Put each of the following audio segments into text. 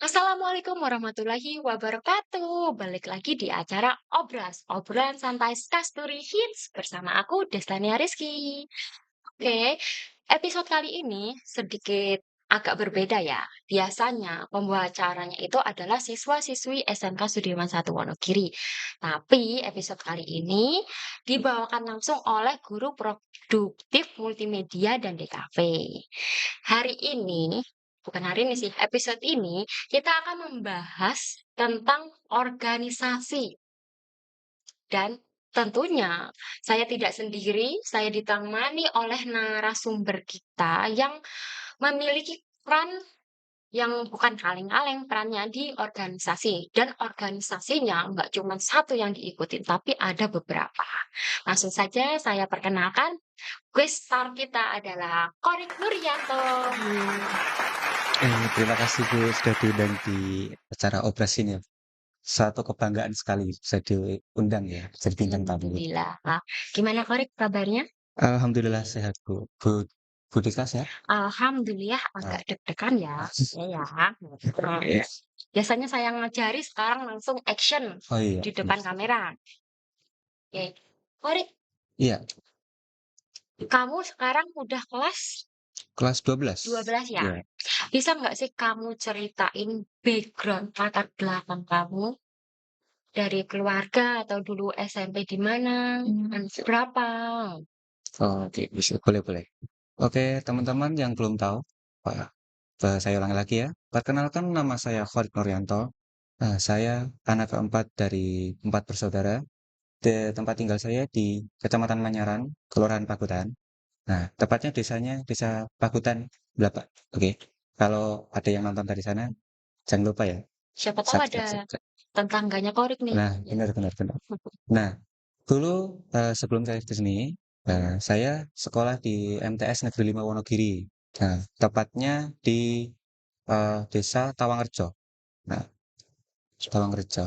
Assalamualaikum warahmatullahi wabarakatuh. Balik lagi di acara Obras, obrolan santai Kasturi Hits bersama aku Destania Rizky. Oke, episode kali ini sedikit agak berbeda ya. Biasanya pembawa acaranya itu adalah siswa-siswi SMK Sudirman Satu Wonogiri. Tapi episode kali ini dibawakan langsung oleh guru produktif multimedia dan DKV. Hari ini, bukan hari ini sih, episode ini kita akan membahas tentang organisasi. Dan tentunya saya tidak sendiri, saya ditemani oleh narasumber kita yang memiliki peran yang bukan kaleng-kaleng perannya di organisasi. Dan organisasinya nggak cuma satu yang diikutin, tapi ada beberapa. Langsung saja saya perkenalkan, guest star kita adalah Korik Nuryanto. Terima kasih Bu sudah diundang di acara Obras ini ya. Suatu kebanggaan sekali bisa diundang ya, jadi bintang tamu. Alhamdulillah. Nah, gimana Korik kabarnya? Alhamdulillah sehat Bu. Bu Dika sehat? Alhamdulillah Ah, agak deg-degan ya. Iya ya. Nah, iya. biasanya saya ngajari sekarang langsung action Oh iya, di depan kamera. Oke. Korik, iya, kamu sekarang udah kelas kelas 12. 12 ya? Iya. Bisa nggak sih kamu ceritain background latar belakang kamu dari keluarga atau dulu SMP di mana? Berapa? Oh, oke, bisa. Boleh, boleh. Oke, teman-teman yang belum tahu, Pak, saya ulangi lagi ya. Perkenalkan nama saya Khorik Nuryanto. Saya anak keempat dari 4 bersaudara. Tempat tinggal saya di Kecamatan Manyaran, Kelurahan Pakutan. Nah, tepatnya desanya Desa Pakutan Blapak. Oke. Kalau ada yang nonton dari sana, jangan lupa ya. Siapa tahu ada Subscribe, subscribe. tetangganya Korik nih. Nah, benar, benar, benar. Nah, dulu sebelum saya ke sini, saya sekolah di MTS Negeri 5 Wonogiri. Nah, tepatnya di Desa Tawangrejo. Nah, Tawangrejo.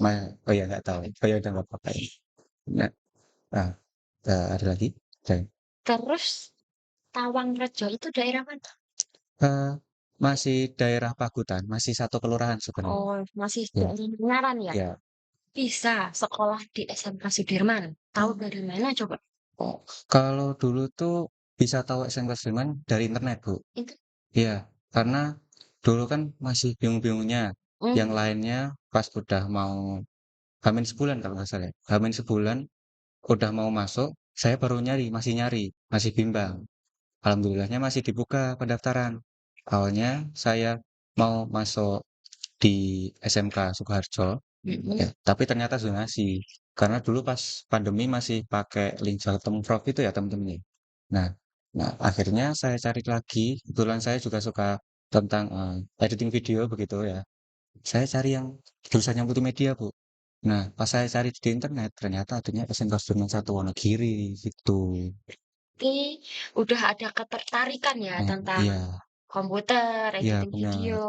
Oh ya, nggak tahu. Oh ya, udah nggak apa-apa ya. Nah, nah, ada lagi? Oke. Terus Tawangrejo itu daerah mana? Eh, masih daerah Pagutan, masih satu kelurahan sebenarnya. Oh, masih Ya, daerah Ungaran ya? ya. Bisa sekolah di SMK Sudirman. Tahu dari mana coba? Oh, kalau dulu tuh bisa tahu SMK Sudirman dari internet, Bu. Itu. Iya, karena dulu kan masih bingung-bingungnya. Hmm. Yang lainnya pas udah mau Hamin sebulan kalau nggak salah. Ya. Hamin sebulan udah mau masuk, saya baru nyari, masih bimbang. Alhamdulillahnya masih dibuka pendaftaran. Awalnya saya mau masuk di SMK Sukoharjo, ya, Mm-mm. tapi ternyata zonasi. Karena dulu pas pandemi masih pakai link Prof itu ya teman-teman ya. Nah, nah akhirnya saya cari lagi. Kebetulan saya juga suka tentang editing video begitu ya. Saya cari yang jurusannya multimedia, Bu. Nah, pas saya cari di internet, ternyata adanya SMK Sudirman Satu Wonogiri gitu. Berarti udah ada ketertarikan ya Nah, tentang iya, komputer, iya editing benar. video.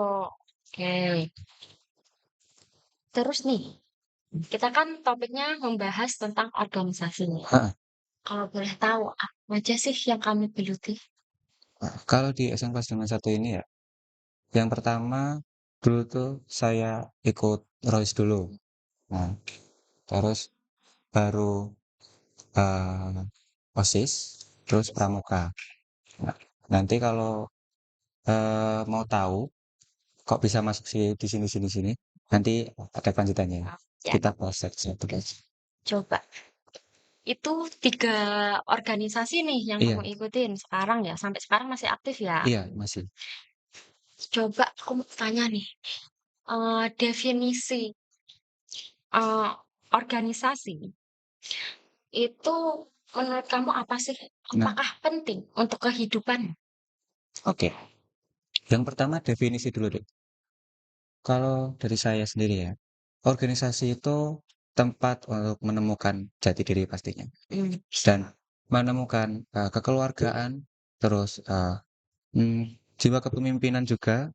Oke. Terus nih, kita kan topiknya membahas tentang organisasi nih. Heeh. Kalau boleh tahu, apa aja sih yang kamu geluti? Kalau di SMK Sudirman Satu ini ya, yang pertama dulu tuh saya ikut ROIS dulu. Nah, terus baru OSIS, terus Pramuka. Nah, nanti kalau mau tahu kok bisa masuk di sini sini sini, nanti ada kelanjutannya. Ya, Kita proses satu. coba. Itu 3 organisasi nih yang kamu Iya, ikutin sekarang ya, sampai sekarang masih aktif ya? iya masih. Coba aku mau tanya nih, definisi, eee, organisasi itu menurut kamu apa sih? Nah, Apakah penting untuk kehidupan? oke. Yang pertama definisi dulu deh. Kalau dari saya sendiri ya, organisasi itu tempat untuk menemukan jati diri pastinya. Dan Bisa. menemukan kekeluargaan, terus jiwa kepemimpinan juga,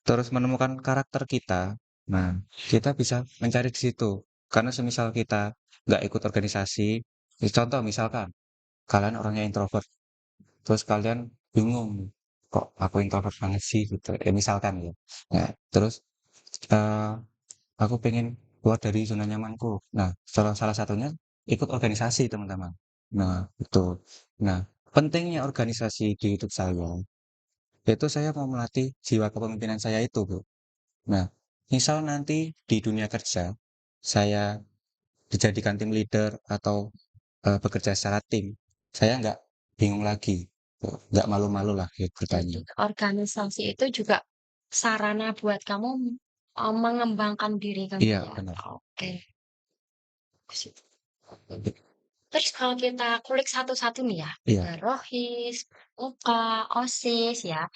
terus menemukan karakter kita. Nah, kita bisa mencari di situ. Karena semisal kita nggak ikut organisasi, contoh misalkan kalian orangnya introvert, terus kalian bingung, kok aku introvert banget sih gitu, misalkan ya. Nah, terus, eee, aku pengen keluar dari zona nyamanku. Nah, salah salah satunya ikut organisasi, teman-teman. Nah, itu. Nah, pentingnya organisasi di hidup saya, itu saya mau melatih jiwa kepemimpinan saya itu, Bu. Nah, misal nanti di dunia kerja, saya dijadikan tim leader atau, bekerja secara tim, saya nggak bingung lagi, nggak malu-malu lah gitu Jadi bertanya. organisasi itu juga sarana buat kamu, mengembangkan diri kamu Iya, ya? benar. Oke. Terus kalau kita kulik satu-satu nih ya, Iya, ada Rohis, Muka, OSIS ya.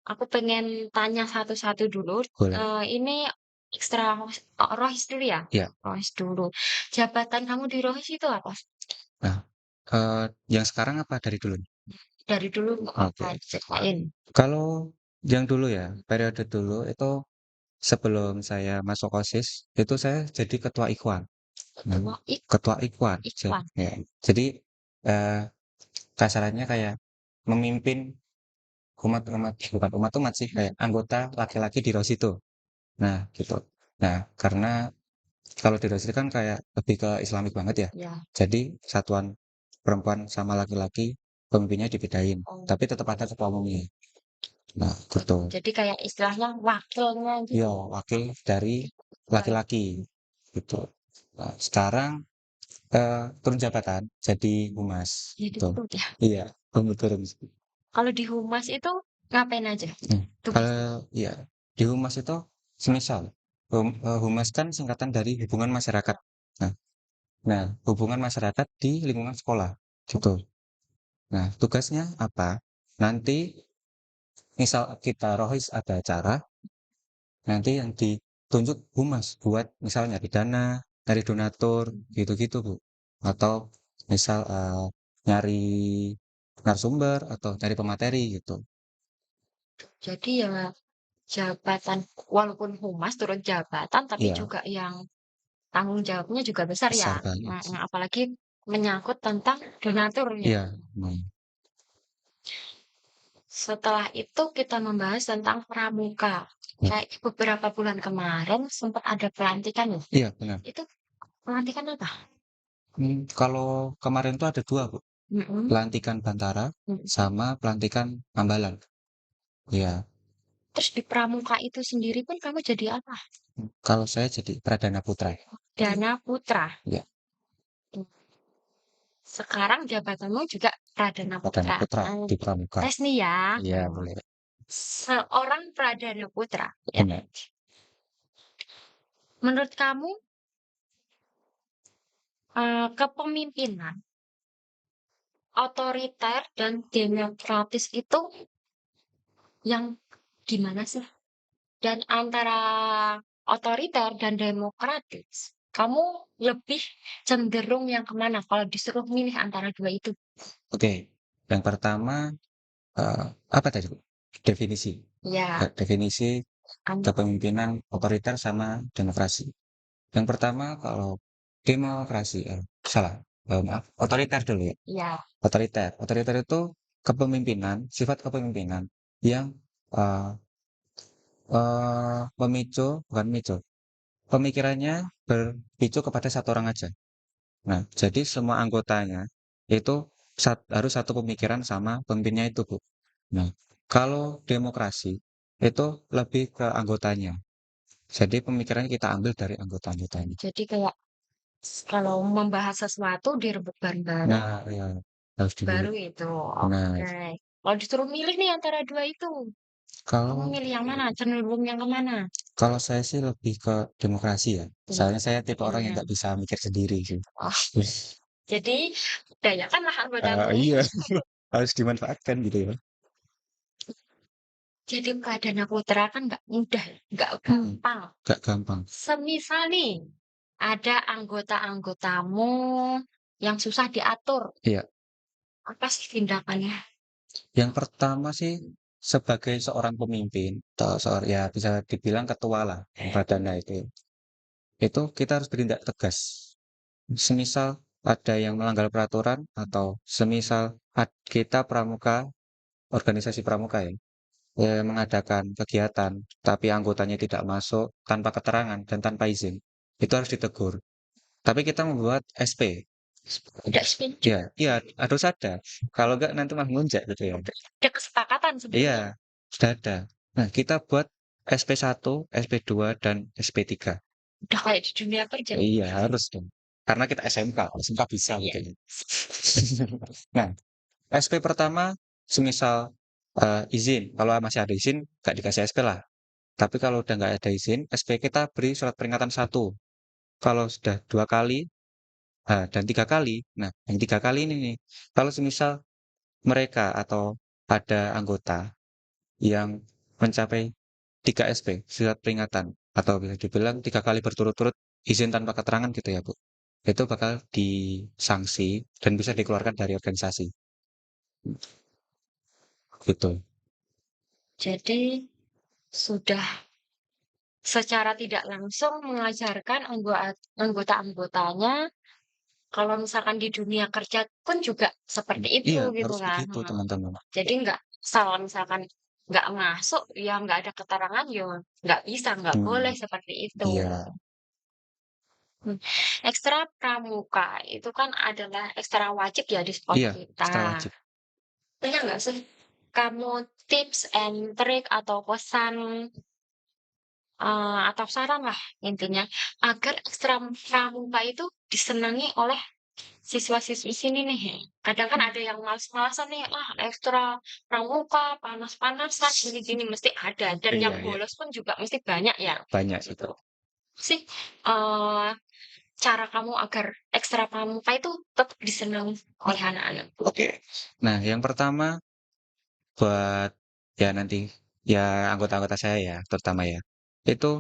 Aku pengen tanya satu-satu dulu. boleh. Ini ekstra Rohis dulu ya? Iya. Rohis dulu. Jabatan kamu di Rohis itu apa? Nah, yang sekarang apa dari dulu nih? Dari dulu apa Oke. ceritain. Kalau yang dulu ya, periode dulu itu sebelum saya masuk OSIS, itu saya jadi ketua Ikhwan. Nah, Ketua ketua Ikhwan, Ikhwan. ya. Jadi, eee, kasarannya kayak memimpin umat-umat bukan umat-umat sih, kayak anggota laki-laki di ROS itu. Nah, gitu. Nah, karena kalau di ROS itu kan kayak lebih ke Islamik banget ya. Ya. Jadi satuan perempuan sama laki-laki pemimpinnya dibedain, Oh, tapi tetap ada ketua umumnya. Nah, gitu. jadi kayak istilahnya wakilnya Iya, gitu. wakil dari Ikhwan. laki-laki, gitu. Nah, sekarang, turun jabatan jadi humas, Jadi gitu. itu ya. Iya, turun. Kalau di humas itu ngapain aja tugasnya? Kalau ya, di humas itu semisal, humas kan singkatan dari hubungan masyarakat. Nah nah, hubungan masyarakat di lingkungan sekolah, gitu. Nah, tugasnya apa? Nanti misal kita rohis ada acara, nanti yang ditunjuk humas buat misal nyari dana, nyari donatur, gitu-gitu, Bu. Atau misal, nyari narasumber atau nyari pemateri gitu. Jadi ya jabatan walaupun humas turun jabatan, tapi Iya, juga yang tanggung jawabnya juga besar ya. besar banget Mhm, sih. apalagi menyangkut tentang donaturnya. Iya, Setelah itu kita membahas tentang pramuka. iya, Kayak beberapa bulan kemarin sempat ada pelantikan ya. iya benar. Itu pelantikan apa? Kalau kemarin tuh ada 2 Bu, Mhm, pelantikan Bantara mhm. sama pelantikan Ambalan. Iya, Terus di pramuka itu sendiri pun kamu jadi apa? kalau saya jadi Pradana Putra. Dana Putra. Iya, Sekarang jabatanmu juga Pradana Pradana Putra. Putra di Pramuka. Tes nih ya. Iya, boleh. Seorang Pradana Putra, ya. Benar. Menurut kamu, kepemimpinan otoriter dan demokratis itu yang gimana sih? Dan antara otoriter dan demokratis, kamu lebih cenderung yang kemana kalau disuruh milih antara dua itu? Oke, yang pertama, apa tadi Bu? Definisi. Ya, Definisi an- kepemimpinan otoriter sama demokrasi. Yang pertama kalau demokrasi, salah, maaf, otoriter dulu ya. ya. Otoriter. Otoriter itu kepemimpinan, sifat kepemimpinan yang, eee bukan memicu, pemikirannya berpicu kepada satu orang aja. Nah, jadi semua anggotanya itu harus satu pemikiran sama pemimpinnya itu, Bu. Nah, kalau demokrasi itu lebih ke anggotanya. Jadi pemikirannya kita ambil dari anggota-anggotanya. Jadi kayak kalau membahas sesuatu direbut bareng-bareng, Nah, ya harus baru dibeli. itu. Benar. Oke. Kalau disuruh milih nih antara dua itu, kamu Kalau milih yang mana? Cenderung yang kemana? kalau saya sih lebih ke demokrasi ya. Soalnya saya tipe orang yang Demokrasinya. nggak bisa mikir sendiri sih. Oh, jadi dayakanlah anggotamu. Iya, harus dimanfaatkan gitu ya. Jadi Pradana Putra kan nggak mudah, nggak gampang. Nggak gampang. Semisal nih, ada anggota-anggotamu yang susah diatur. Iya. Apa sih tindakannya? Yang pertama sih sebagai seorang pemimpin atau ya bisa dibilang ketua lah Pradana itu. Itu kita harus bertindak tegas. Semisal ada yang melanggar peraturan atau semisal kita pramuka organisasi pramuka ya, mengadakan kegiatan, tapi anggotanya tidak masuk tanpa keterangan dan tanpa izin, itu harus ditegur. Tapi kita membuat SP. Tidak setuju. Iya, iya, harus ada. Kalau enggak nanti malah ngelunjak gitu ya. Ada kesepakatan Iya, sebenarnya. sudah ada. Nah, kita buat SP1, SP2, dan SP3. Udah kayak di dunia kerja. Iya, harus dong. Karena kita SMK, SMK bisa Iya. gitu. Nah, SP pertama, semisal izin. Kalau masih ada izin, nggak dikasih SP lah. Tapi kalau udah nggak ada izin, SP kita beri surat peringatan 1. Kalau sudah 2 kali, dan 3 kali, nah yang 3 kali ini nih, kalau semisal mereka atau ada anggota yang mencapai 3 SP, surat peringatan, atau bisa dibilang 3 kali berturut-turut izin tanpa keterangan gitu ya Bu. Itu bakal disanksi dan bisa dikeluarkan dari organisasi. Gitu. Jadi sudah secara tidak langsung mengajarkan anggota-anggotanya kalau misalkan di dunia kerja pun juga seperti itu Iya, gitu harus kan. begitu teman-teman. Jadi nggak asal misalkan nggak masuk, ya nggak ada keterangan, ya nggak bisa, nggak boleh Hmm, seperti itu. iya, Hmm. Ekstra pramuka itu kan adalah ekstra wajib ya di sekolah iya, kita. setelah wajib. Punya nggak sih kamu tips and trick atau pesan atau saran lah intinya agar ekstra pramuka itu disenangi oleh siswa-siswi sini nih? Kadang kan ada yang males-malesan nih, "Ah, ekstra pramuka, panas-panasan, gini-gini," mesti ada dan yang Iya, iya, bolos pun juga mesti banyak ya. banyak sih itu. Sih, eee, cara kamu agar ekstra pramuka itu tetap disenangi oleh anak-anak? Oke. Nah, yang pertama buat ya nanti ya anggota-anggota saya ya, terutama ya. Itu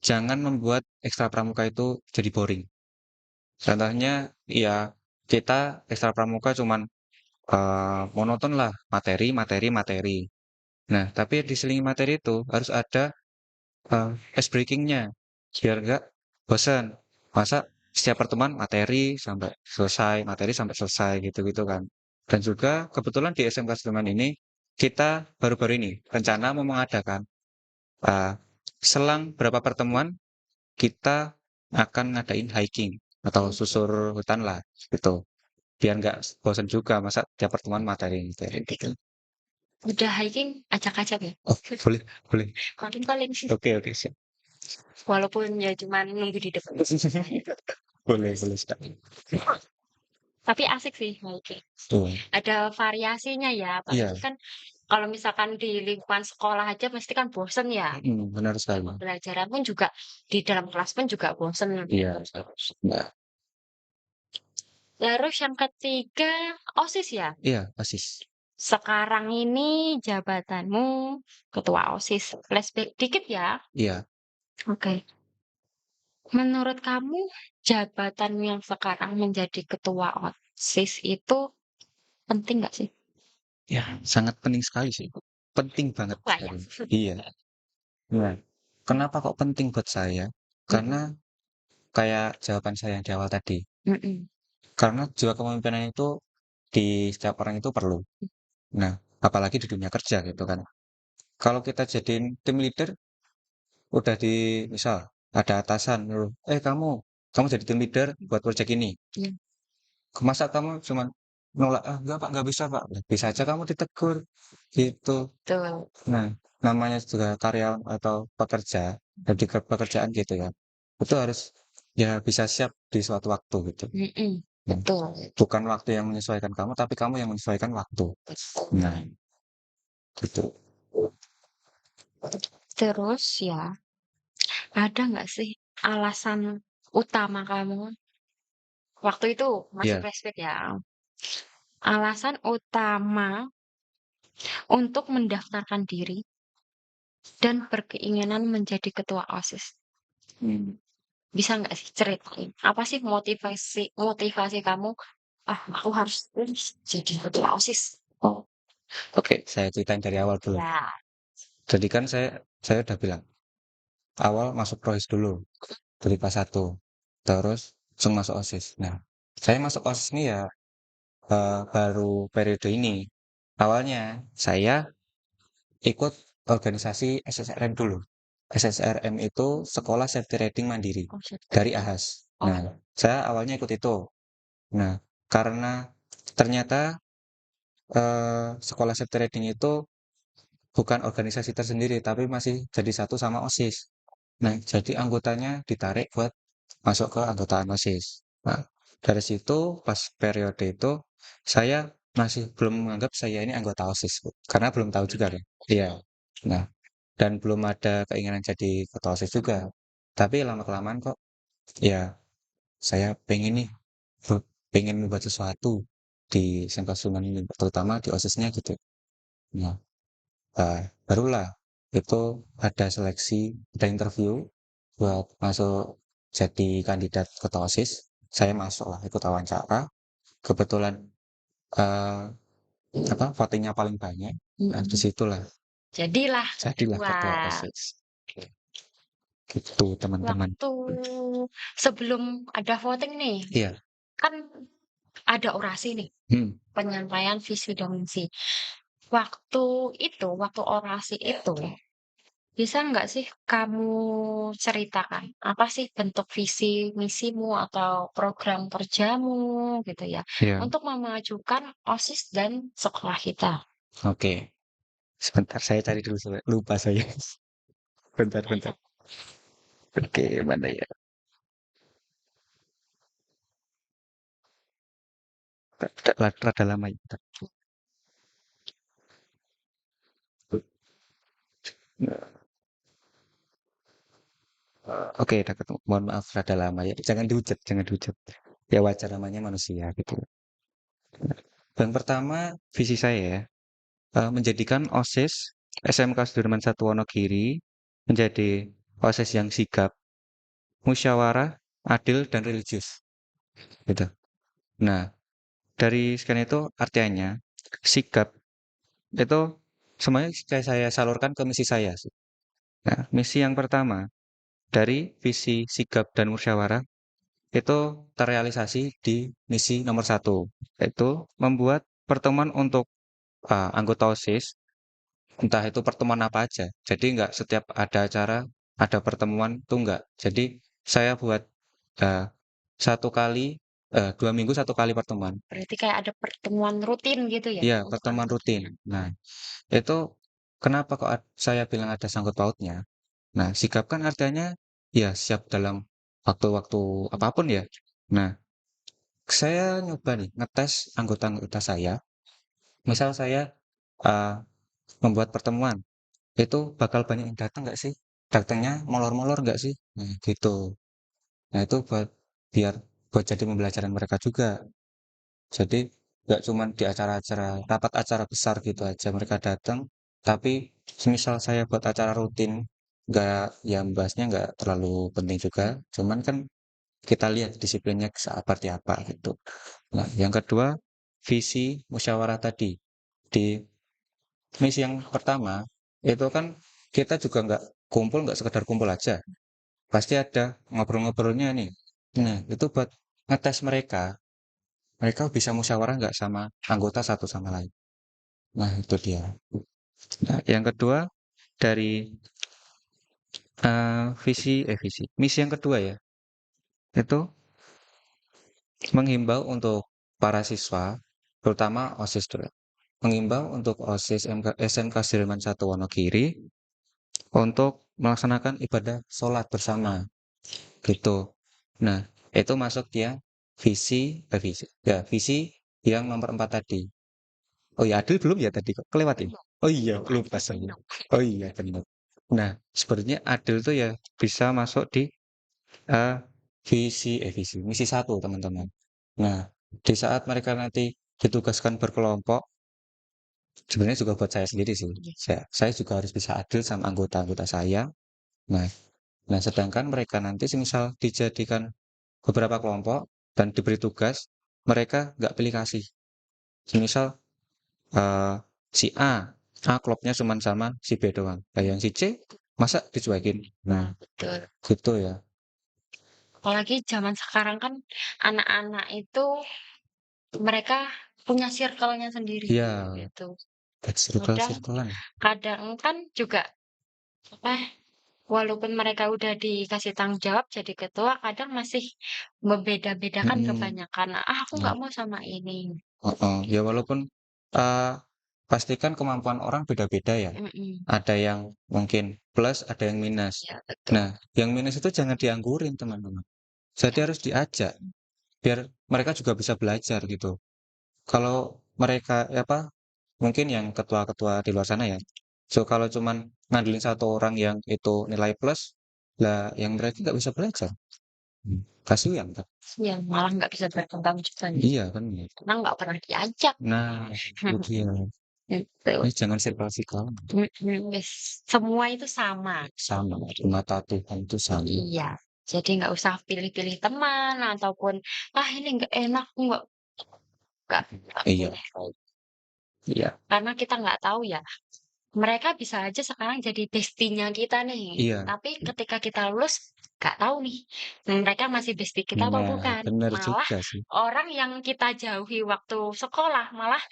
jangan membuat ekstra pramuka itu jadi boring. Contohnya ya kita ekstra pramuka cuman monoton lah, materi, materi, materi. Nah, tapi diselingi materi itu harus ada ice breaking-nya biar nggak bosan. Masa setiap pertemuan materi sampai selesai gitu-gitu kan. Dan juga kebetulan di SMK Sleman ini kita baru-baru ini rencana mau mengadakan uh, selang berapa pertemuan kita akan ngadain hiking atau susur hutan lah gitu. Biar nggak bosan juga masa tiap pertemuan materi gitu. Udah hiking, acak-acak ya? Oh, boleh, boleh. Paling-paling sih, Oke, oke, siap. walaupun ya cuman nunggu di depan. Boleh, boleh sekali. Tapi asik sih hiking. Tuh. Ada variasinya ya, apalagi Iya, kan kalau misalkan di lingkungan sekolah aja mesti kan bosen ya. benar sekali. Pembelajaran pun juga di dalam kelas pun juga bosen. Iya, Mbak. Terus yang ketiga, OSIS ya. Iya, persis. Sekarang ini jabatanmu ketua OSIS. Flashback dikit ya. Iya, Oke. Menurut kamu jabatanmu yang sekarang menjadi ketua OSIS itu penting nggak sih? ya, sangat penting sekali sih. Penting banget Wah ya. sekali. Iya. Nah, kenapa kok penting buat saya? Karena Mm-mm. kayak jawaban saya yang di awal tadi. Mm-mm. Karena jiwa kepemimpinan itu di setiap orang itu perlu. Nah, apalagi di dunia kerja gitu kan. Kalau kita jadiin tim leader, udah misal ada atasan nyuruh, kamu jadi tim leader buat project ini. Iya, Masa kamu cuman nolak, ah enggak Pak, nggak bisa Pak. Lah, bisa aja kamu ditegur gitu. betul. Nah, namanya juga karyawan atau pekerja, jadi pekerjaan gitu ya. Itu harus ya bisa siap di suatu waktu gitu. Mm-mm. Nah, Betul. bukan waktu yang menyesuaikan kamu, tapi kamu yang menyesuaikan waktu. Nah, gitu. Terus ya, ada nggak sih alasan utama kamu waktu itu masih Iya, flashback ya? Alasan utama untuk mendaftarkan diri dan berkeinginan menjadi ketua OSIS. Bisa nggak sih ceritain? Apa sih motivasi motivasi kamu? Ah, aku harus jadi ketua OSIS. Oh, oke, saya ceritain dari awal dulu. ya. Jadi kan saya udah bilang, awal masuk Prohis dulu, dari kelas 1. Terus langsung masuk OSIS. Nah, saya masuk OSIS ini ya baru periode ini. awalnya saya ikut organisasi SSRM dulu. SSRM itu Sekolah Safety Riding Mandiri Oh, safety dari riding. AHAS. Oh, Nah, saya awalnya ikut itu. Nah, karena ternyata sekolah safety riding itu bukan organisasi tersendiri, tapi masih jadi satu sama OSIS. Nah, jadi anggotanya ditarik buat masuk ke anggotaan OSIS. Nah, dari situ pas periode itu saya masih belum menganggap saya ini anggota OSIS, Bu, karena belum tahu juga kan. Iya. Nah, dan belum ada keinginan jadi ketua OSIS juga. Tapi lama-kelamaan kok, ya saya pengen nih, pengen membuat sesuatu di SMK Sunan ini, terutama di OSISnya gitu. Nah, barulah itu ada seleksi, ada interview buat masuk jadi kandidat ketua OSIS. Saya masuk lah, ikut wawancara. Kebetulan eh, apa votingnya paling banyak. Nah, disitulah jadilah jadilah ketua. ketua OSIS. Gitu, teman-teman. Waktu sebelum ada voting nih, Iya. kan ada orasi nih, Hmm, penyampaian visi dan misi. Waktu orasi itu, bisa nggak sih kamu ceritakan apa sih bentuk visi misimu atau program kerjamu gitu ya, iya. untuk memajukan OSIS dan sekolah kita? Oke. Sebentar, saya cari dulu. Lupa saya. Bentar, bentar. Oke, mana ya? Rada lama ya. Bentar. Oke, udah ketemu. Mohon maaf, rada lama ya. Jangan dihujat, jangan dihujat. Ya wajar namanya manusia gitu. Yang pertama, visi saya ya, menjadikan OSIS SMK Sudirman Satu Wonogiri menjadi OSIS yang sigap, musyawarah, adil, dan religius. Gitu. Nah, dari sekian itu artinya sigap itu semuanya kayak saya salurkan ke misi saya sih. Nah, misi yang pertama dari visi sigap dan musyawarah itu terrealisasi di misi nomor satu, yaitu membuat pertemuan untuk anggota OSIS, entah itu pertemuan apa aja. Jadi nggak setiap ada acara, ada pertemuan tuh nggak. Jadi saya buat uh, satu kali, 2 minggu satu kali pertemuan. Berarti kayak ada pertemuan rutin gitu ya Iya, untuk pertemuan anggota? rutin. Nah, itu kenapa kok saya bilang ada sangkut pautnya? Nah, sikap kan artinya ya siap dalam waktu-waktu apapun ya. Nah, saya nyoba nih ngetes anggota-anggota saya. Misal saya uh, membuat pertemuan, itu bakal banyak yang datang nggak sih? Datangnya molor-molor nggak sih? Nah, gitu. Nah, itu buat jadi pembelajaran mereka juga. Jadi nggak cuma di acara-acara rapat acara besar gitu aja mereka datang, tapi semisal saya buat acara rutin, nggak ya bahasnya nggak terlalu penting juga, cuman kan kita lihat disiplinnya seperti apa gitu. Nah, yang kedua visi musyawarah tadi di misi yang pertama itu kan kita juga nggak sekedar kumpul aja, pasti ada ngobrol-ngobrolnya nih. Nah, itu buat ngetes mereka bisa musyawarah nggak sama anggota satu sama lain. Nah, itu dia. Nah, yang kedua dari misi yang kedua ya, itu menghimbau untuk para siswa, terutama OSIS dulu. Menghimbau untuk OSIS SMK Sudirman Satu Wonogiri untuk melaksanakan ibadah sholat bersama, gitu. Nah, itu masuk dia visi yang nomor 4 tadi. Oh ya, adil belum ya tadi kok kelewat ya? Oh iya, lupa saya. Oh iya, benar. Nah, sebenarnya adil tuh ya bisa masuk di eh, misi satu, teman-teman. Nah, di saat mereka nanti ditugaskan berkelompok, sebenarnya juga buat saya sendiri sih. Saya juga harus bisa adil sama anggota-anggota saya. Nah, nah sedangkan mereka nanti semisal dijadikan beberapa kelompok dan diberi tugas, mereka nggak pilih kasih. Semisal Eee, si A klopnya cuman sama si B doang. Lah yang si C masa dicuekin? Nah, Betul. gitu ya. Apalagi zaman sekarang kan anak-anak itu mereka punya circle-nya sendiri Iya, gitu. Kadang circle-circle-an. kadang kan juga apa, walaupun mereka udah dikasih tanggung jawab jadi ketua, kadang masih membeda-bedakan Mhm, kebanyakan, "Ah, aku nah, nggak mau sama ini." heeh, ya walaupun, eee, pastikan kemampuan orang beda-beda ya. Mhm, Ada yang mungkin plus, ada yang minus. iya betul. Nah, yang minus itu jangan dianggurin, teman-teman. Jadi harus diajak, biar mereka juga bisa belajar gitu. Kalau mereka apa, mungkin yang ketua-ketua di luar sana ya, so kalau cuman ngandelin satu orang yang itu nilai plus, lah yang mereka nggak bisa belajar. Kasihan kan? Iya, malah nggak bisa berkembang juga nih, Iya kan ya. karena nggak pernah diajak. Nah, itu dia. Gitu. Ini jangan circle-circle, Wis, semua itu sama. sama, di mata Tuhan itu sama. Iya, jadi nggak usah pilih-pilih teman ataupun, "Ah, ini nggak enak, aku nggak Iya, boleh." iya, Karena kita nggak tahu ya, mereka bisa aja sekarang jadi bestie-nya kita nih, iya. tapi ketika kita lulus, nggak tahu nih, mereka masih bestie kita atau Nah, bukan. bener Malah juga sih. orang yang kita jauhi waktu sekolah, malah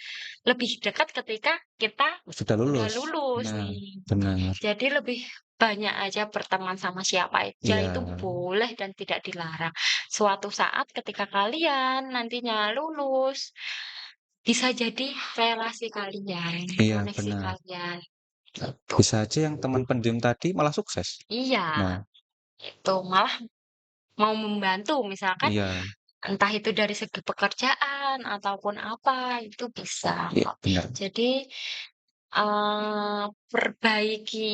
lebih dekat ketika kita Sudah udah lulus. lulus Nah, nih. benar. Jadi lebih banyak aja berteman sama siapa aja Iya, itu boleh dan tidak dilarang. Suatu saat ketika kalian nantinya lulus, bisa jadi relasi kalian, iya koneksi benar. kalian. Bisa aja yang teman pendiam tadi malah sukses. Iya, Nah, itu malah mau membantu misalkan iya, entah itu dari segi pekerjaan ataupun apa, itu bisa. iya benar. Jadi, perbaiki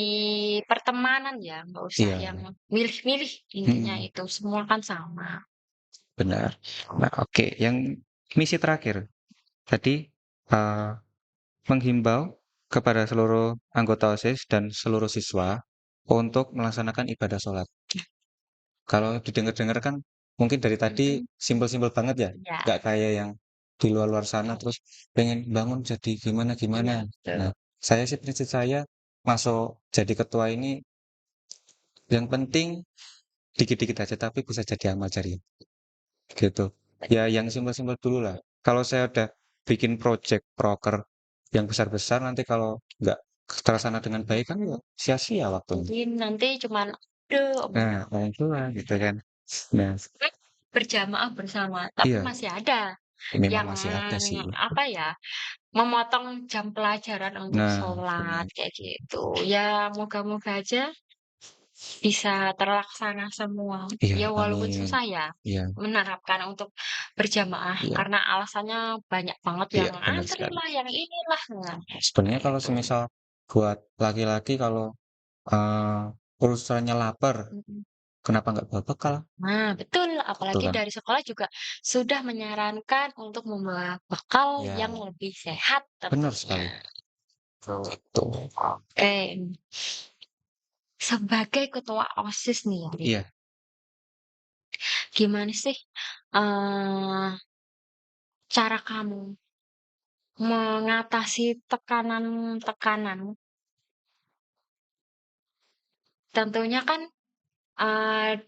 pertemanan ya, nggak usah Iya, yang milih-milih, intinya mhm, itu, semua kan sama. benar. Nah, oke, yang misi terakhir tadi eee, menghimbau kepada seluruh anggota OSIS dan seluruh siswa untuk melaksanakan ibadah sholat. Kalau didengar-dengar kan mungkin dari tadi Mhm, simpel-simpel banget ya, iya nggak kayak yang di luar-luar sana terus pengen bangun jadi gimana-gimana. iya, betul. Nah, saya sih prinsip saya masuk jadi ketua ini yang penting dikit-dikit aja tapi bisa jadi amal jariah, gitu. Ya yang simpel-simpel dulu lah. Kalau saya udah bikin project proker yang besar-besar nanti kalau nggak terlaksana dengan baik kan ya sia-sia waktunya. Jadi nanti cuman, "Aduh, Nah, itulah gitu kan. Nah, berjamaah bersama," tapi iya. masih ada Memang yang, masih ada sih. apa ya, memotong jam pelajaran untuk Nah, sholat, benar. kayak gitu. Ya moga-moga aja bisa terlaksana semua. Iya, Ya walaupun amin. susah ya, Iya, menerapkan untuk berjamaah, iya, karena alasannya banyak banget iya, yang benar antri sekali. lah, yang inilah, nah, Sebenarnya kalau itu. semisal buat laki-laki kalau eee, urusannya lapar, Mhm. kenapa nggak bawa bekal? Nah, betul, Betul apalagi kan? dari sekolah juga sudah menyarankan untuk membawa bekal yang Iya, lebih sehat benar tentunya. sekali. Gitu. Oke, sebagai ketua OSIS nih ya, Ri, Iya, gimana sih cara kamu mengatasi tekanan-tekanan? Tentunya kan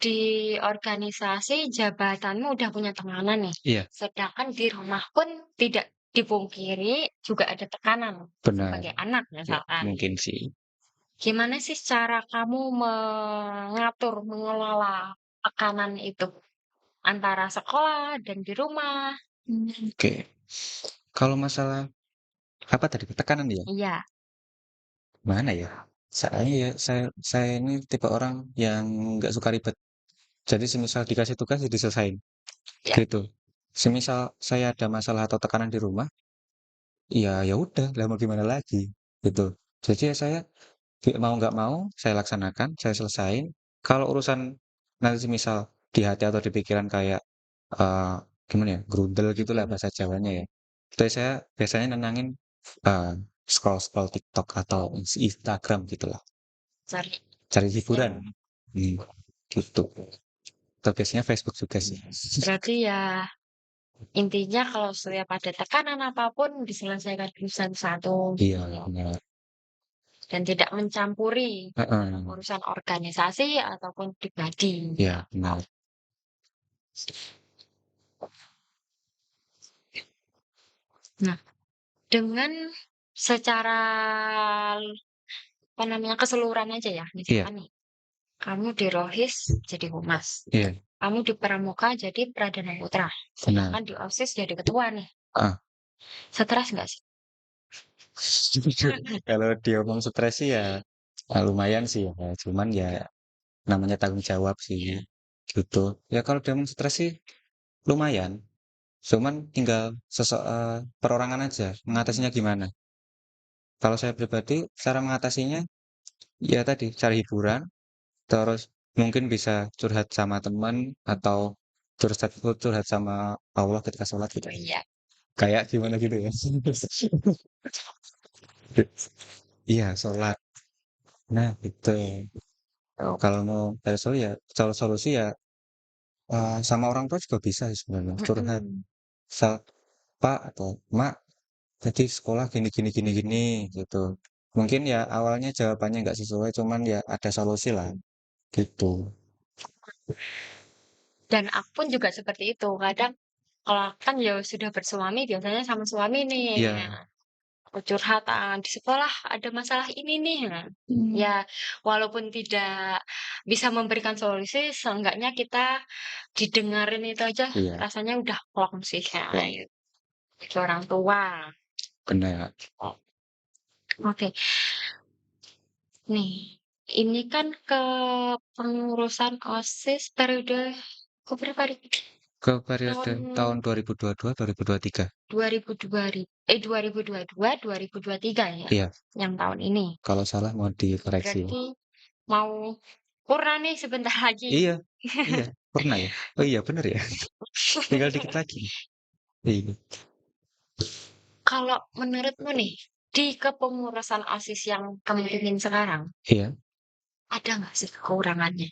di organisasi jabatanmu udah punya tekanan nih, iya, sedangkan di rumah pun tidak dipungkiri juga ada tekanan benar. sebagai anak Ya, misalkan. mungkin sih. Gimana sih cara kamu mengatur, mengelola tekanan itu antara sekolah dan di rumah? Oke. Kalau masalah apa tadi, tekanan ya? Iya, Mana ya? Saya ini tipe orang yang nggak suka ribet. Jadi semisal dikasih tugas ya diselesain. iya, Gitu. Semisal saya ada masalah atau tekanan di rumah, ya udah, lah mau gimana lagi, gitu. Jadi ya saya mau nggak mau saya laksanakan, saya selesain. Kalau urusan nanti semisal di hati atau di pikiran kayak eee, gimana ya, grudel gitulah mhm, bahasa Jawanya ya. Itu saya biasanya nenangin eee, scroll-scroll TikTok atau Instagram gitulah, cari cari ya, hiburan. Hmm, gitu. Atau biasanya Facebook juga sih. berarti ya intinya kalau setiap ada tekanan apapun diselesaikan dulu satu-satu Iya, benar. dan tidak mencampuri Heeh. urusan organisasi ataupun pribadi. Iya, benar. Nah, dengan secara apa namanya, keseluruhan aja ya, Iya, misalkan nih, kamu di Rohis jadi humas, iya, kamu di Pramuka jadi Pradana Putra, benar. sedangkan di OSIS jadi ketua nih. Heeh. Stres nggak sih? Kalau diomong stres sih ya, lumayan sih ya, cuman ya namanya tanggung jawab sih, gitu. Ya kalau diomong stres sih lumayan, cuman tinggal perorangan aja Mhm. mengatasinya gimana. Kalau saya pribadi, cara mengatasinya ya tadi cari hiburan, terus mungkin bisa curhat sama teman atau curhat curhat sama Allah ketika sholat gitu. Oh iya. Kayak gimana gitu ya. Iya, sholat. Nah, gitu. Kalau mau cari solusi ya, solusi ya sama orang tua juga bisa sih sebenarnya. Curhat, Mhm. misal Pak atau Mak, jadi sekolah gini gini gini gini gitu. Mungkin ya awalnya jawabannya nggak sesuai, cuman ya ada solusi lah gitu. Dan aku pun juga seperti itu, kadang kalau aku kan ya sudah bersuami biasanya sama suami nih, Iya, aku curhat, "Di sekolah ada masalah ini nih." Nah, ya walaupun tidak bisa memberikan solusi, seenggaknya kita didengarin itu aja iya, rasanya udah plong sih, nah, plong. itu ke orang tua. Benar. Oke, nih, ini kan kepengurusan OSIS periode keberapa nih? Ke Tahun periode tahun 2022, 2023. 2022, 2023 ya, Iya, yang tahun ini. kalau salah mau dikoreksi ya. Berarti mau purna nih sebentar lagi. Iya, iya, pernah ya? Oh iya, bener ya. Tinggal dikit lagi. Iya, Kalau menurutmu nih, di kepengurusan OSIS yang kamu ingin sekarang, iya. ada nggak sih kekurangannya?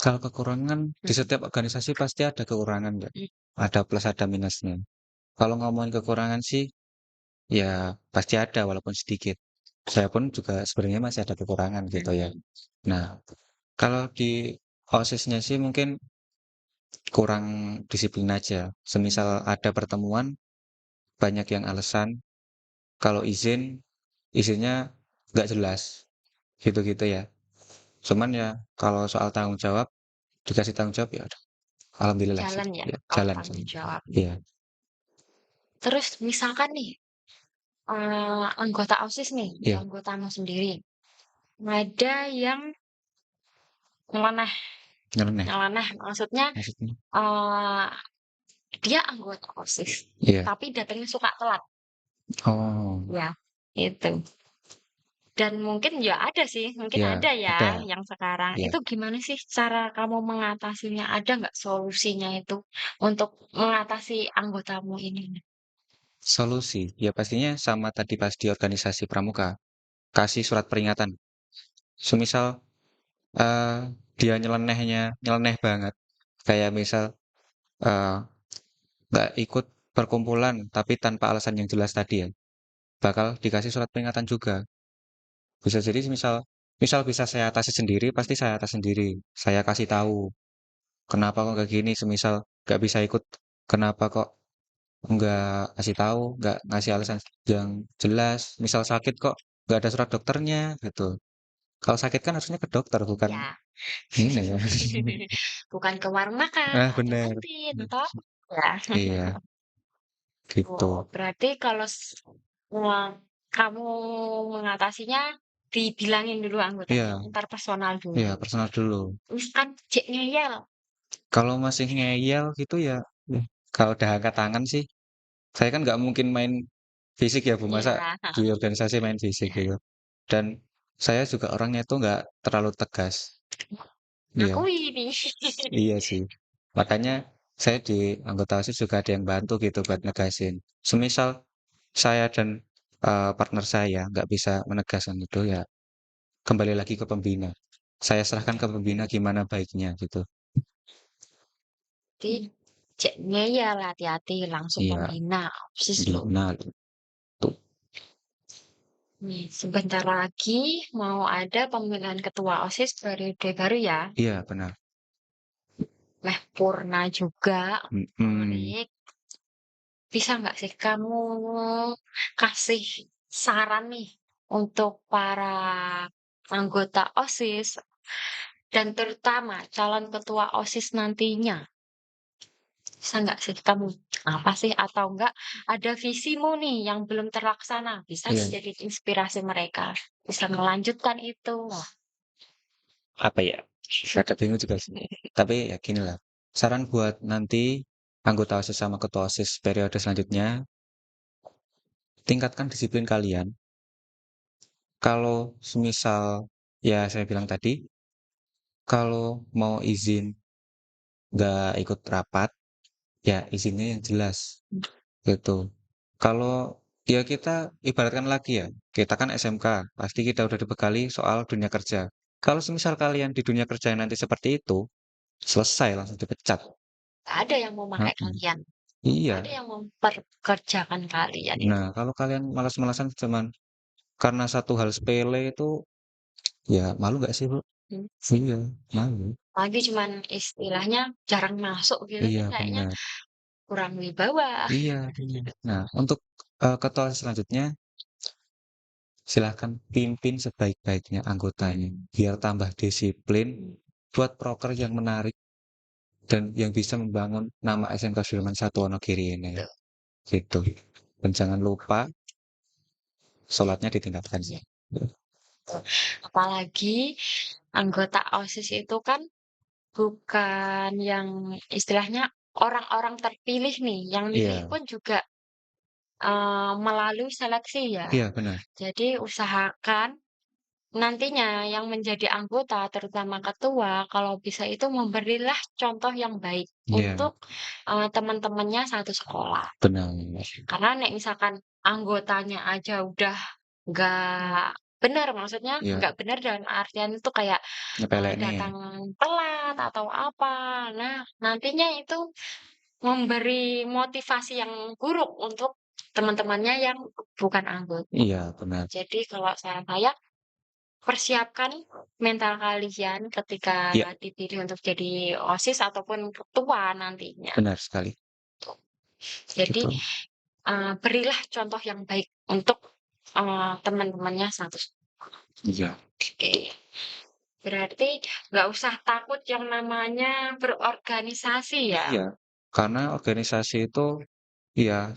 Kalau kekurangan di Mhm, setiap organisasi pasti ada kekurangan, Mbak. mmm, Ada plus, ada minusnya. Kalau ngomongin kekurangan sih, ya pasti ada walaupun sedikit. Saya pun juga sebenarnya masih ada kekurangan gitu ya. mhm, Nah, kalau di OSIS-nya sih mungkin kurang disiplin aja. Semisal mmm, ada pertemuan, banyak yang alasan. Kalau izin, izinnya nggak jelas. Gitu-gitu ya. Cuman ya kalau soal tanggung jawab, dikasih tanggung jawab ya udah. Alhamdulillah sih. jalan ya Ya, kalau jalan tanggung jalan. jawab. Iya, Terus misalkan nih, anggota OSIS nih, di iya. anggotamu sendiri, ada yang nyeleneh. Nyeleneh Nyeleneh maksudnya, maksudnya. eee, dia anggota OSIS, Iya. tapi datangnya suka telat. Oh, Ya, itu. Dan mungkin ya ada sih, mungkin iya ada ya ada. yang sekarang. Iya. Itu gimana sih cara kamu mengatasinya? Ada nggak solusinya itu untuk mengatasi anggotamu ini? Solusi, ya pastinya sama tadi pas di organisasi pramuka, kasih surat peringatan. Semisal eh, dia nyeleneh banget, kayak misal eh, nggak ikut perkumpulan tapi tanpa alasan yang jelas tadi ya, bakal dikasih surat peringatan juga. Bisa jadi misal misal bisa saya atasi sendiri, pasti saya atasi sendiri. Saya kasih tahu kenapa kok kayak gini. Semisal nggak bisa ikut, kenapa kok nggak kasih tahu, nggak ngasih alasan yang jelas. Misal sakit kok nggak ada surat dokternya gitu. Kalau sakit kan harusnya ke dokter, bukan Ya. ini ya. Bukan ke warung makan Ah, atau bener. kantin, toh? Ya. Iya, gitu. Oh, berarti kalau kamu mengatasinya dibilangin dulu anggotanya, Iya, entar personal iya dulu. personal dulu. Misalkan cek ngeyel. Kalau masih ngeyel gitu ya, kalau udah angkat tangan sih, saya kan nggak mungkin main fisik ya Bu, masa Ya, di organisasi main fisik gitu. Dan saya juga orangnya tuh nggak terlalu tegas. Iya, ngakui nih. iya sih. Makanya saya di anggota OSIS juga ada yang bantu gitu buat negasin. Semisal saya dan partner saya nggak bisa menegaskan itu ya kembali lagi ke pembina. Saya serahkan ke pembina gimana baiknya gitu. Jadi cek ngeyel, hati-hati langsung Iya, pembina, OSIS loh. nah tuh. Nih, sebentar lagi mau ada pemilihan ketua OSIS periode baru ya. Iya benar. Meh purna juga, Mm-mm. Murik. bisa nggak sih kamu kasih saran nih untuk para anggota OSIS dan terutama calon ketua OSIS nantinya? Bisa nggak sih kamu apa sih atau enggak ada visimu nih yang belum terlaksana, bisa Iya, nih jadi inspirasi mereka, bisa melanjutkan itu. apa ya? Agak bingung juga sih. Tapi ya gini lah. Saran buat nanti anggota OSIS sama ketua OSIS periode selanjutnya, tingkatkan disiplin kalian. Kalau semisal ya saya bilang tadi, kalau mau izin nggak ikut rapat, ya izinnya yang jelas gitu. Kalau ya kita ibaratkan lagi ya, kita kan SMK, pasti kita udah dibekali soal dunia kerja. Kalau semisal kalian di dunia kerja nanti seperti itu, selesai langsung dipecat. Nggak ada yang mau pakai Heeh. kalian, nggak Iya. ada yang memperkerjakan kalian Nah, itu. kalau kalian malas-malasan cuman karena satu hal sepele itu, ya malu nggak sih, Bu? Hmm. Iya, malu. Lagi cuman istilahnya jarang masuk gitu kan Iya, kayaknya benar. kurang wibawa. Iya, benar. Nah, untuk ketua selanjutnya, silahkan pimpin sebaik-baiknya anggotanya, biar tambah disiplin, buat proker yang menarik dan yang bisa membangun nama SMK Sudirman Satu Wonogiri ini. Tuh. Gitu. Dan jangan lupa sholatnya ditingkatkan. Iya. Apalagi anggota OSIS itu kan bukan yang istilahnya orang-orang terpilih nih, yang milih Iya, pun juga melalui seleksi ya. iya benar. Jadi usahakan nantinya yang menjadi anggota, terutama ketua, kalau bisa itu memberilah contoh yang baik Iya, untuk teman-temannya satu sekolah. benar. Karena nek misalkan anggotanya aja udah nggak benar, maksudnya Iya, nggak benar dalam artian itu kayak nyepelek nih. datang telat atau apa. Nah, nantinya itu memberi motivasi yang buruk untuk teman-temannya yang bukan anggota. Iya, benar. Jadi kalau saran saya, persiapkan mental kalian ketika Iya, dipilih untuk jadi OSIS ataupun ketua nantinya. benar sekali. Jadi, Gitu. berilah contoh yang baik untuk, teman-temannya satu Iya, oke. Berarti nggak usah takut yang namanya berorganisasi ya? iya. Karena organisasi itu ya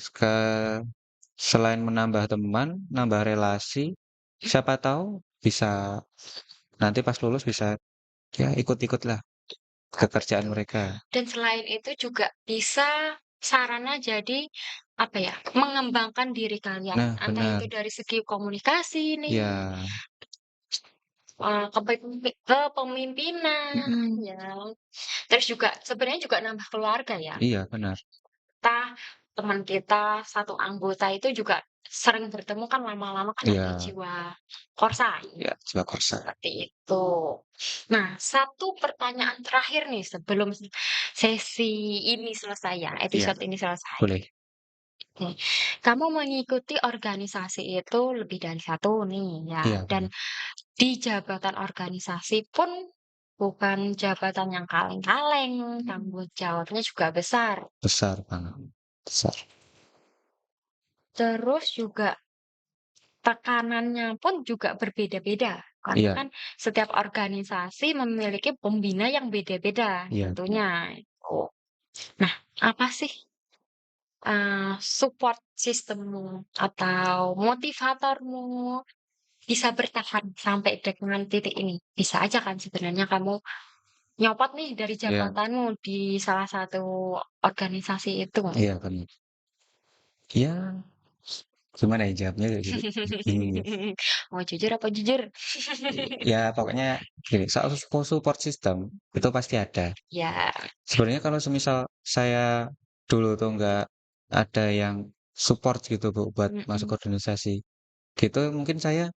selain menambah teman, nambah relasi, siapa tahu bisa nanti pas lulus bisa ya ikut-ikutlah kekerjaan Betul. mereka. Dan selain itu juga bisa sarana jadi, apa ya, mengembangkan diri kalian. Nah, Entah benar. itu dari segi komunikasi nih, Ya, kepemimpinan mm-mm. ya, terus juga sebenarnya juga nambah keluarga ya. Iya benar. Kita, teman kita, satu anggota itu juga sering bertemu kan lama-lama kan ada Iya, jiwa korsa, ya, jiwa korsa. seperti itu. Nah, satu pertanyaan terakhir nih sebelum sesi ini selesai ya, Iya, episode ini selesai. boleh. Oke. Kamu mengikuti organisasi itu lebih dari satu nih ya, Iya, dan benar. di jabatan organisasi pun bukan jabatan yang kaleng-kaleng, tanggung jawabnya juga besar. Besar banget. Besar. Terus juga tekanannya pun juga berbeda-beda, karena Iya, kan setiap organisasi memiliki pembina yang beda-beda iya. tentunya, itu. Nah, apa sih, support sistemmu atau motivatormu bisa bertahan sampai dengan titik ini? Bisa aja kan sebenarnya kamu nyopot nih dari Iya, jabatanmu di salah satu organisasi itu. iya benar. Ya, gimana ya jawabnya kayak gitu. Bingung ya. Mau jujur apa jujur? Ya, pokoknya gini, soal support system itu pasti ada. Ya, Sebenarnya kalau semisal saya dulu tuh nggak ada yang support gitu Bu buat masuk mhm, organisasi, gitu mungkin saya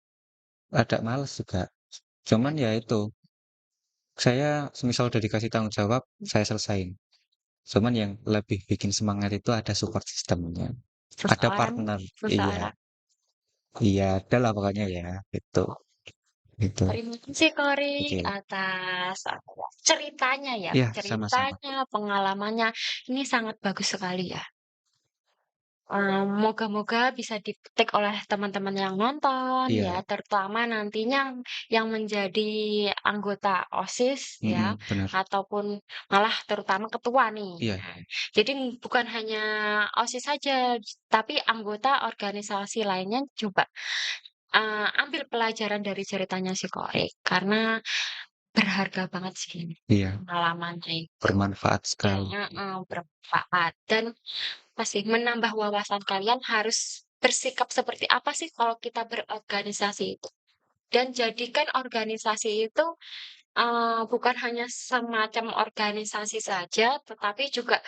agak males juga. Cuman ya itu, saya semisal udah dikasih tanggung jawab, saya selesain. Cuman yang lebih bikin semangat itu ada support sistemnya. Ada seseorang partner, iya. seseorang. Iya, ada lah pokoknya ya, gitu. Gitu. Terima kasih Kori Oke. atas apa ya, ceritanya ya, Iya, sama-sama. ceritanya, pengalamannya. Ini sangat bagus sekali ya. Moga-moga bisa dipetik oleh teman-teman yang nonton ya, Iya, terutama nantinya yang menjadi anggota OSIS ya, bener. ataupun malah terutama ketua nih. Iya Nah, jadi bukan hanya OSIS saja, tapi anggota organisasi lainnya juga, ambil pelajaran dari ceritanya si Korek, karena berharga banget sih iya, pengalamannya itu. bermanfaat sekali. Bermanfaat dan masih menambah wawasan kalian harus bersikap seperti apa sih kalau kita berorganisasi itu. Dan jadikan organisasi itu, bukan hanya semacam organisasi saja, tetapi juga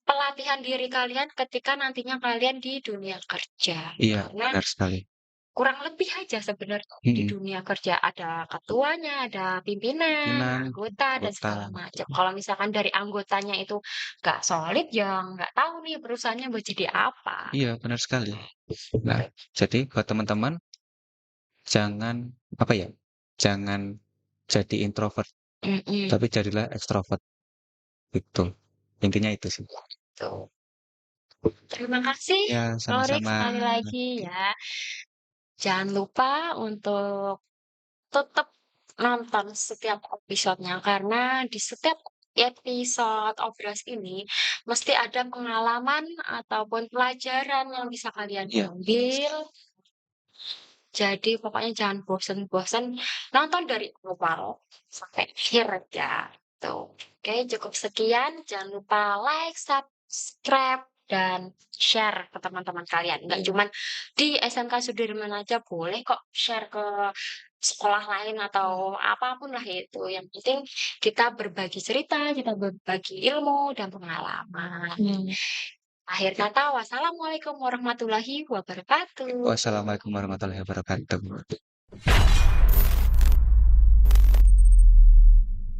pelatihan diri kalian ketika nantinya kalian di dunia kerja. Iya, Karena benar sekali. kurang lebih aja sebenarnya di Mhm, dunia kerja, ada ketuanya, ada pimpinan, pimpinan, anggota, dan anggota. segala macam. Kalau misalkan dari anggotanya itu nggak solid, ya nggak tahu nih perusahaannya mau jadi apa. Iya, benar sekali. Nah, jadi buat teman-teman, jangan, apa ya, jangan jadi introvert, Mhm, tapi jadilah ekstrovert, gitu. Intinya itu sih. tuh. Terima kasih, Ya, Lorik, sama-sama. sekali lagi ya. Jangan lupa untuk tetap nonton setiap episodenya, karena di setiap episode Obras ini mesti ada pengalaman ataupun pelajaran yang bisa kalian Iya, ambil. Jadi pokoknya jangan bosen-bosen nonton dari awal sampai akhir ya. Tuh. Oke, cukup sekian. Jangan lupa like, subscribe, dan share ke teman-teman kalian. Nggak cuman di SMK Sudirman aja, boleh kok share ke sekolah lain atau apapun lah itu. Yang penting kita berbagi cerita, kita berbagi ilmu dan pengalaman. Akhir kata, wassalamualaikum warahmatullahi wabarakatuh. wassalamualaikum warahmatullahi wabarakatuh.